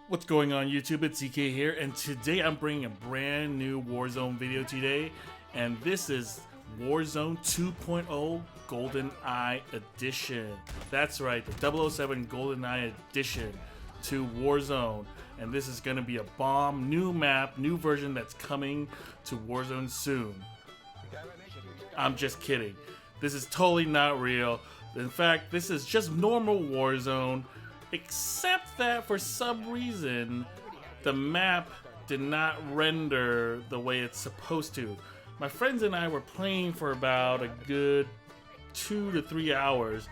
What's going on YouTube? It's ZK here, and today I'm bringing a brand new Warzone video today, and this is Warzone 2.0 Goldeneye Edition. That's right, the 007 Goldeneye Edition to Warzone, and this is going to be a bomb, new map, new version that's coming to Warzone soon. I'm just kidding. This is totally not real. In fact, this is just normal Warzone, except that for some reason the map did not render the way it's supposed to. My friends and I were playing for about a good 2 to 3 hours,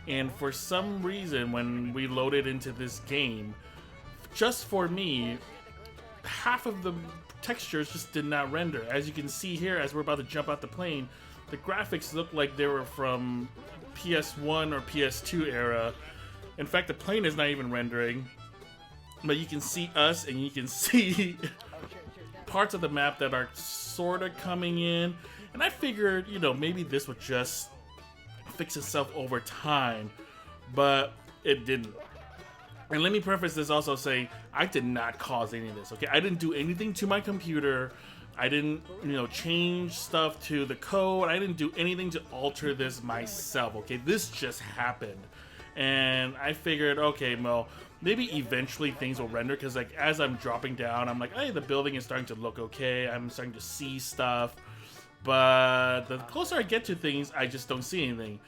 and for some reason when we loaded into this game, just for me, half of the textures just did not render. As you can see here, as we're about to jump out the plane, the graphics look like they were from PS1 or PS2 era. In fact, the plane is not even rendering, but you can see us and you can see parts of the map that are sort of coming in. And I figured, you know, maybe this would just fix itself over time, but it didn't. And let me preface this also saying, I did not cause any of this, okay? I didn't do anything to my computer. I didn't, change stuff to the code. I didn't do anything to alter this myself, okay? This just happened. And I figured, okay, well, maybe eventually things will render, because like as I'm dropping down, I'm like, hey, the building is starting to look okay. I'm starting to see stuff. But the closer I get to things, I just don't see anything.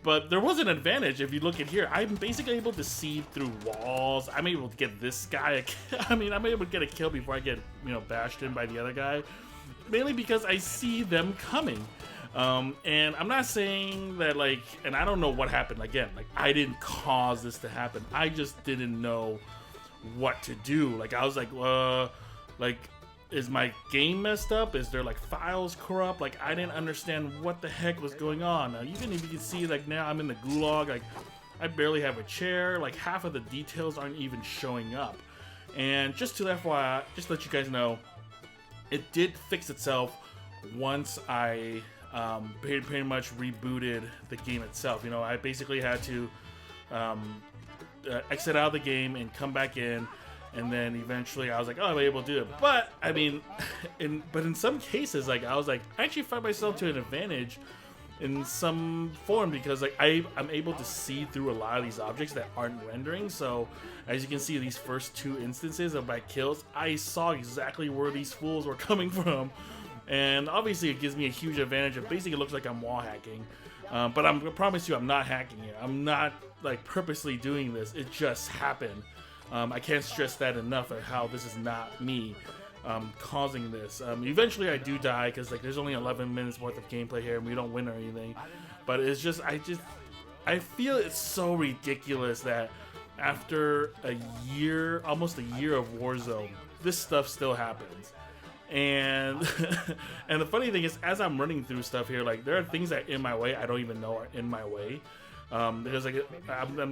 But there was an advantage. If you look at here, I'm basically able to see through walls. I'm able to get this guy. I'm able to get a kill before I get, bashed in by the other guy. Mainly because I see them coming. And I'm not saying that, like, and I don't know what happened. Again, like, I didn't cause this to happen. I just didn't know what to do. Like, I was like, is my game messed up? Is there like files corrupt? Like, I didn't understand what the heck was going on. Now, even if you can see, like, now I'm in the gulag, like, I barely have a chair. Like, half of the details aren't even showing up. And just to FYI, just let you guys know, it did fix itself once I pretty much rebooted the game itself. I basically had to exit out of the game and come back in, and then eventually I was like, oh, I'm able to do it. But I mean, in some cases, like, I was like, I actually find myself to an advantage in some form, because like I'm able to see through a lot of these objects that aren't rendering. So as you can see, these first 2 instances of my kills, I saw exactly where these fools were coming from. And obviously it gives me a huge advantage. It basically looks like I'm wall hacking. But I promise you, I'm not hacking it. I'm not like purposely doing this. It just happened. I can't stress that enough of how this is not me causing this. Eventually I do die, because like there's only 11 minutes worth of gameplay here and we don't win or anything. But it's just, I feel it's so ridiculous that after a year, almost a year of Warzone, this stuff still happens. And and the funny thing is, as I'm running through stuff here, like, there are things that are in my way I don't even know are in my way. Because like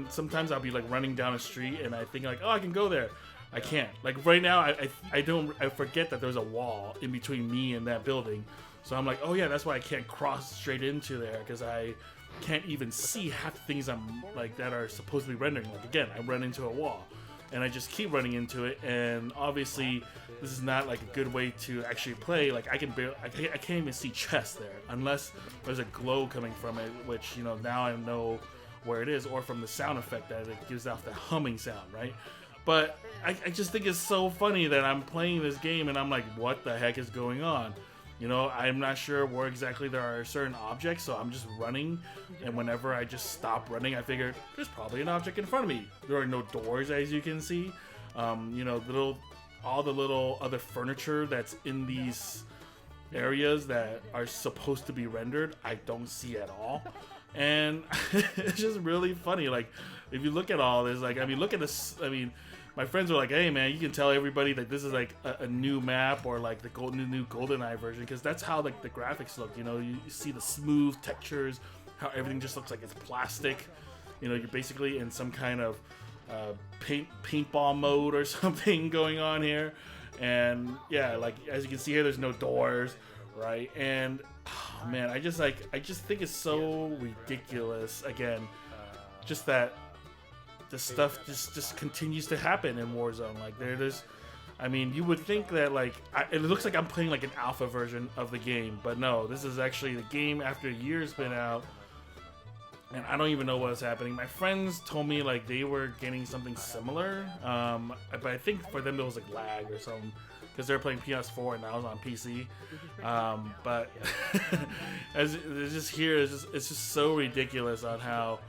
sometimes I'll be like running down a street and I think like, oh, I can go there. I can't. Like right now, I forget that there's a wall in between me and that building. So I'm like, oh yeah, that's why I can't cross straight into there, because I can't even see half the things I'm like that are supposed to be rendering. Like, again, I run into a wall. And I just keep running into it, and obviously this is not like a good way to actually play. Like, I can't even see chests there unless there's a glow coming from it, which, now I know where it is, or from the sound effect that it gives off the humming sound, right? But I just think it's so funny that I'm playing this game and I'm like, what the heck is going on? I'm not sure where exactly there are certain objects, so I'm just running, and whenever I just stop running, I figure there's probably an object in front of me. There are no doors, as you can see. All the little other furniture that's in these areas that are supposed to be rendered, I don't see at all. And it's just really funny. Like, if you look at all this, like, look at this. My friends were like, hey man, you can tell everybody that this is like a new map, or like the new Goldeneye version, because that's how like the graphics look. You see the smooth textures, how everything just looks like it's plastic. You're basically in some kind of paintball mode or something going on here. And yeah, like as you can see here, there's no doors, right? And oh, man, I just think it's so ridiculous. Again, just that this stuff just continues to happen in Warzone. Like there's, I mean, you would think that like it looks like I'm playing like an alpha version of the game, but no, this is actually the game after a year's been out, and I don't even know what's happening. My friends told me like they were getting something similar, but I think for them it was like lag or something because they're playing PS4 and I was on PC. But as it's just here, it's just so ridiculous on how,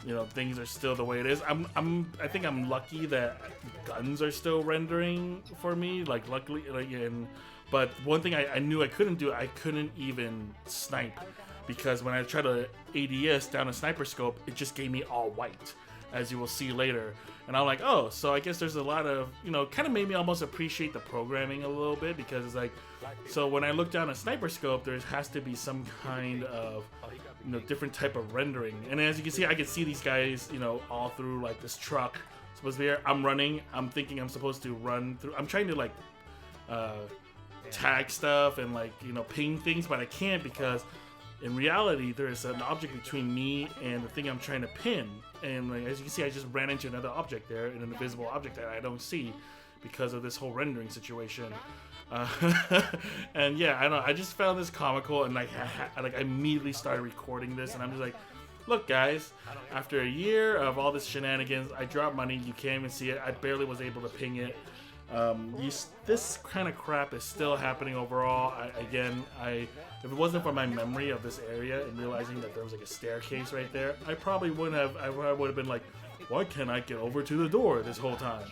you know, things are still the way it is. I think I'm lucky that guns are still rendering for me. Like luckily, like but one thing I knew I couldn't do, I couldn't even snipe, because when I tried to ADS down a sniper scope, it just gave me all white, as you will see later. And I'm like, oh, so I guess there's a lot of, you know, kind of made me almost appreciate the programming a little bit, because it's like, so when I look down a sniper scope, there has to be some kind of, you know, different type of rendering. And as you can see, I can see these guys, you know, all through like this truck. Supposed to be here. I'm running. I'm thinking I'm supposed to run through. I'm trying to like tag stuff and like, you know, ping things, but I can't, because in reality there is an object between me and the thing I'm trying to pin. And like, as you can see, I just ran into another object there, an invisible object that I don't see because of this whole rendering situation. And yeah, I don't know, I just found this comical, and like I immediately started recording this, and I'm just like, look guys, after a year of all this shenanigans, I dropped money, you can't even see it, I barely was able to ping it. This kind of crap is still happening overall. If it wasn't for my memory of this area and realizing that there was like a staircase right there, I probably wouldn't have. I would have been like, why can't I get over to the door this whole time?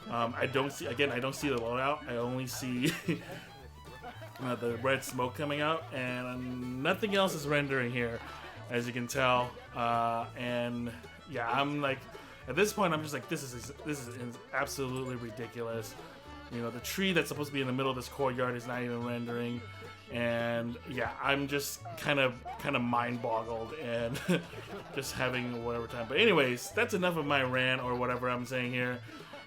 I don't see the loadout. I only see the red smoke coming out, and nothing else is rendering here, as you can tell. And yeah, I'm like, at this point, I'm just like, this is absolutely ridiculous. You know, the tree that's supposed to be in the middle of this courtyard is not even rendering. And yeah, I'm just kind of mind boggled and just having whatever time. But anyways, that's enough of my rant or whatever I'm saying here.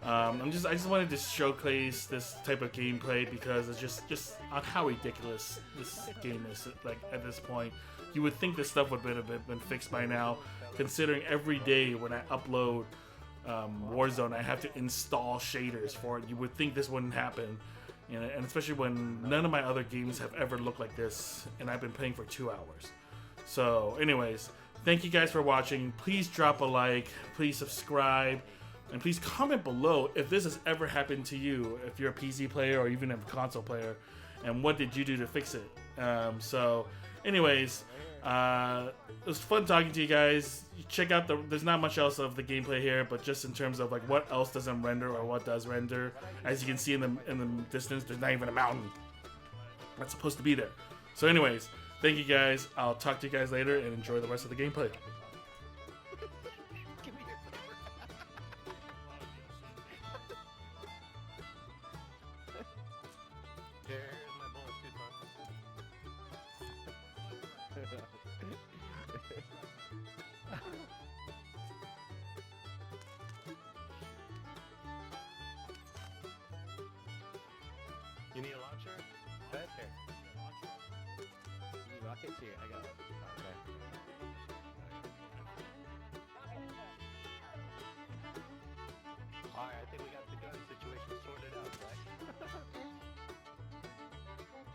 I just wanted to showcase this type of gameplay, because it's just on how ridiculous this game is. Like at this point, you would think this stuff would have been fixed by now, considering every day when I upload Warzone, I have to install shaders for it. You would think this wouldn't happen. You know, and especially when none of my other games have ever looked like this, and I've been playing for 2 hours. So anyways, thank you guys for watching. Please drop a like, please subscribe, and please comment below if this has ever happened to you, if you're a PC player or even a console player, and what did you do to fix it. So anyways, it was fun talking to you guys. Check out there's not much else of the gameplay here, but just in terms of like what else doesn't render or what does render. As you can see in the distance, there's not even a mountain that's supposed to be there. So anyways, thank you guys. I'll talk to you guys later, and enjoy the rest of the gameplay. You need a launcher? Bet here. Rockets here. I got it. Okay. Alright, I think we got the gun situation sorted out, Zach.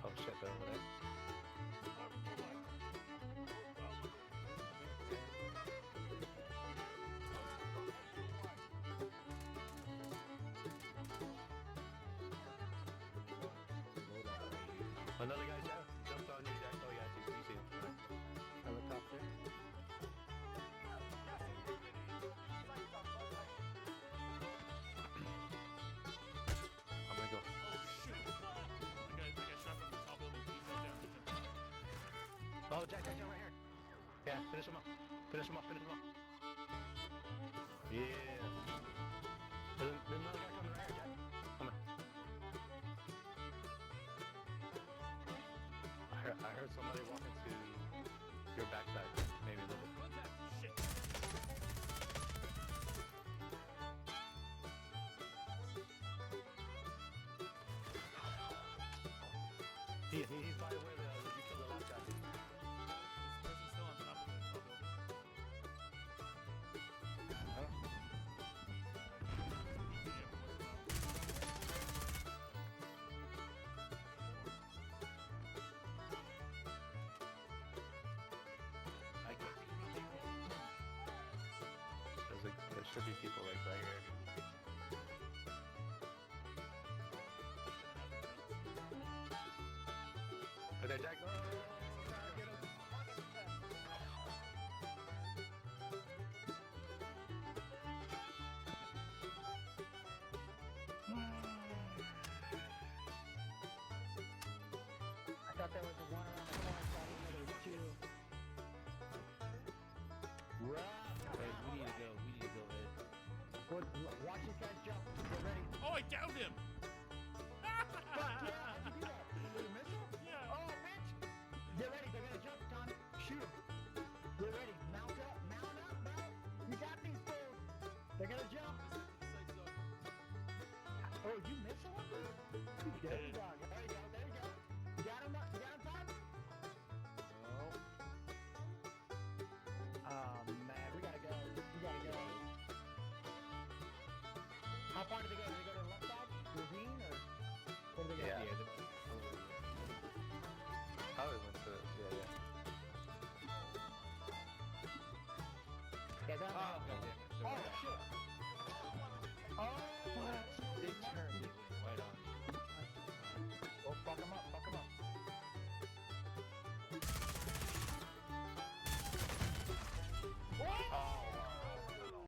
Oh shit, they're over there. Another guy jumped on you, Jack. Oh yeah, I see him. Helicopter. I'm gonna go. Oh shoot! I got shot from the top building. He's right down. Oh, Jack, right here. Yeah, finish him up. Finish him up. Yeah. There's another guy coming right here, Jack. Come on. I heard somebody walking to your backside, maybe a little bit. Shit. He's by the way you killed the last guy. This person's still on top of the top building. There did. you go. There you go. There you go. You got him. You got him, Todd? No. Oh man, we gotta go. We gotta go. How far did they go? Did they go to the left side? Ravine or? Where did they go? Yeah.